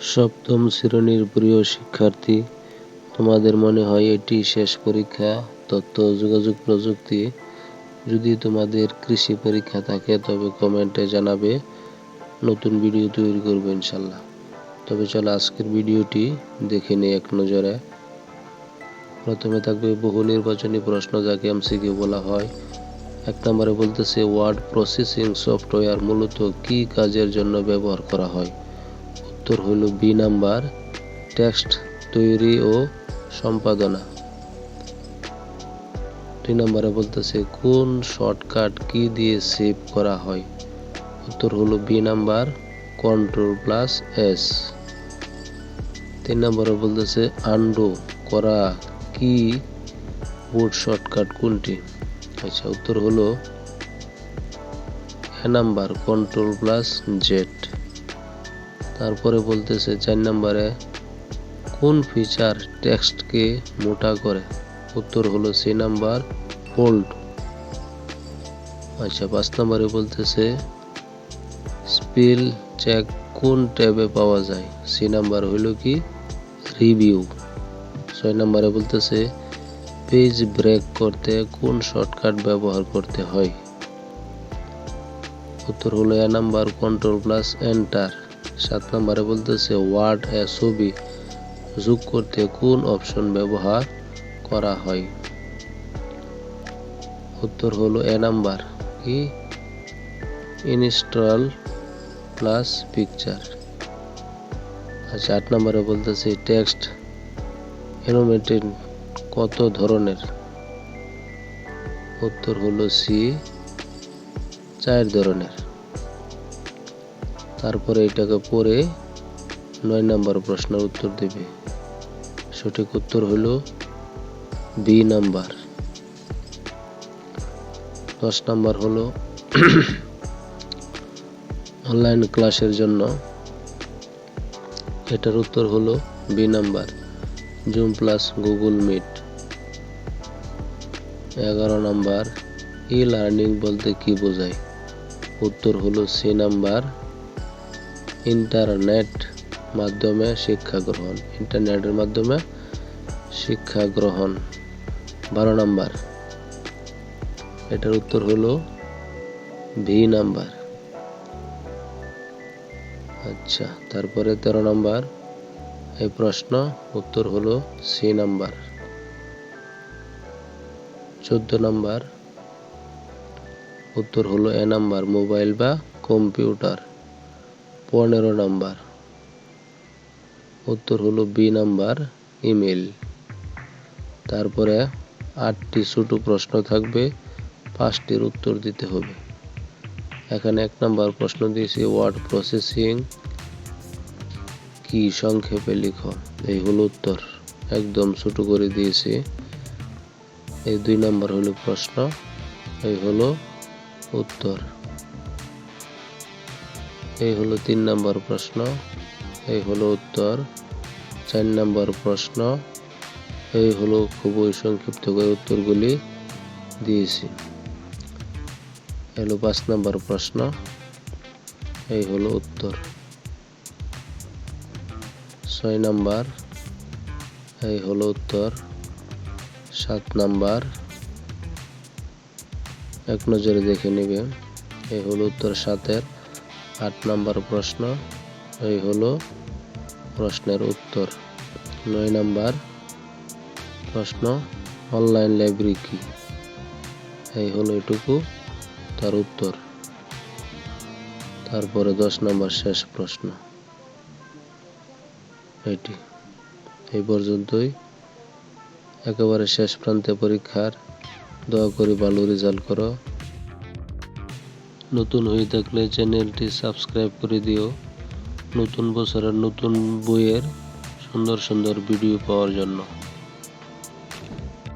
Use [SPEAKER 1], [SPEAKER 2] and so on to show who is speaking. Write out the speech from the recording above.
[SPEAKER 1] সপ্তম শ্রেণীর প্রিয় শিক্ষার্থী, তোমাদের মনে হয় এটি শেষ পরীক্ষা তথ্য ও যোগাযোগ প্রযুক্তি। যদি তোমাদের কৃষি পরীক্ষা থাকে তবে কমেন্টে জানাবে, নতুন ভিডিও তৈরি করবো ইনশাল্লাহ। তবে চলো আজকের ভিডিওটি দেখে নিই এক নজরে। প্রথমে থাকবে বহু নির্বাচনী প্রশ্ন, যাকে এমসিকিউ বলা হয়। 1 নম্বরে বলতেছে ওয়ার্ড প্রসেসিং সফটওয়্যার মূলত কি কাজের জন্য ব্যবহার করা হয়? উত্তর হলো বি নাম্বার, টেক্সট তৈরি ও সম্পাদনা। 2 নম্বরে বলতেছে কোন শর্টকাট কি দিয়ে সেভ করা হয়? উত্তর হলো বি নাম্বার, Ctrl+S। 3 নম্বরে বলতেছে আনডু করা কি বোর্ড শর্টকাট কোনটি? আচ্ছা, উত্তর হলো এ নাম্বার, Ctrl+Z। তারপরে বলতেছে 4 নম্বরে কোন ফিচার টেক্সটকে মোটা করে? উত্তর হলো সি নাম্বার, বোল্ড। আচ্ছা, 5 নম্বরে বলতেছে স্পেল চেক কোন ট্যাবে পাওয়া যায়? সি নাম্বার হইল কি রিভিউ। 6 নম্বরে বলতেছে পেজ ব্রেক করতে কোন শর্টকাট ব্যবহার করতে হয়? উত্তর হলো এ নাম্বার, Ctrl+Enter। 7 নম্বরে বলতেছে ওয়ার্ড এ ছবি যোগ করতে কোন অপশন ব্যবহার করা হয়? উত্তর হলো এ নাম্বার, কি ইনস্টল প্লাস পিকচার। আচ্ছা, 8 নম্বরে বলতেছে টেক্সট অ্যানিমেটেড কত ধরনের? উত্তর হলো সি 4 ধরনের। তারপরে এটাকে পড়ে 9 নম্বর প্রশ্নের উত্তর দেবে। সঠিক উত্তর হলো বি নাম্বার। 10 নম্বর হলো অনলাইন ক্লাসের জন্য, এটার উত্তর হলো B number, Zoom plus Google Meet. 11 নম্বর ই লার্নিং বলতে কি বোঝায়? উত্তর হলো সি নাম্বার, ইন্টারনেটের মাধ্যমে শিক্ষা গ্রহণ। 12 নম্বর এটার উত্তর হলো ভি নাম্বার। আচ্ছা, তারপরে 13 নম্বর এই প্রশ্ন, উত্তর হলো সি নাম্বার। 14 নম্বর উত্তর হলো এ নাম্বার, মোবাইল বা কম্পিউটার। 15 নম্বর উত্তর হলো বি নাম্বার, ইমেল। তারপরে 8টি ছোট প্রশ্ন থাকবে, 5টির উত্তর দিতে হবে। এখানে 1 নম্বর প্রশ্ন দিয়েছি ওয়ার্ড প্রসেসিং কি, সংক্ষেপে লিখো। এই হলো উত্তর, একদম ছোট করে দিয়েছি। এই 2 নম্বর হলো প্রশ্ন, এই হলো উত্তর। এই হলো 3 নম্বর প্রশ্ন, এই হলো উত্তর। 4 নম্বর প্রশ্ন, এই হলো খুবই সংক্ষিপ্ত করে উত্তরগুলি দিয়েছি। হলো 5 নম্বর প্রশ্ন, এই হলো উত্তর। 6 নম্বর এই হলো উত্তর। 7 নম্বর এক নজরে দেখে নেবে, এই হলো উত্তর 7-এর। 8 নম্বর প্রশ্ন, এই হলো প্রশ্নের উত্তর। 9 নম্বর প্রশ্ন অনলাইন লাইব্রেরি কি, এই হলো এটুকু তার উত্তর। তারপরে 10 নম্বর শেষ প্রশ্ন, এটি। এই পর্যন্তই, একেবারে শেষ প্রান্তে পরীক্ষার। দোয়া করি ভালো রেজাল্ট করো। নতুন হয়ে থাকলে চ্যানেলটি সাবস্ক্রাইব করে দিও, নতুন বছরের নতুন বইয়ের সুন্দর সুন্দর ভিডিও পাওয়ার জন্য।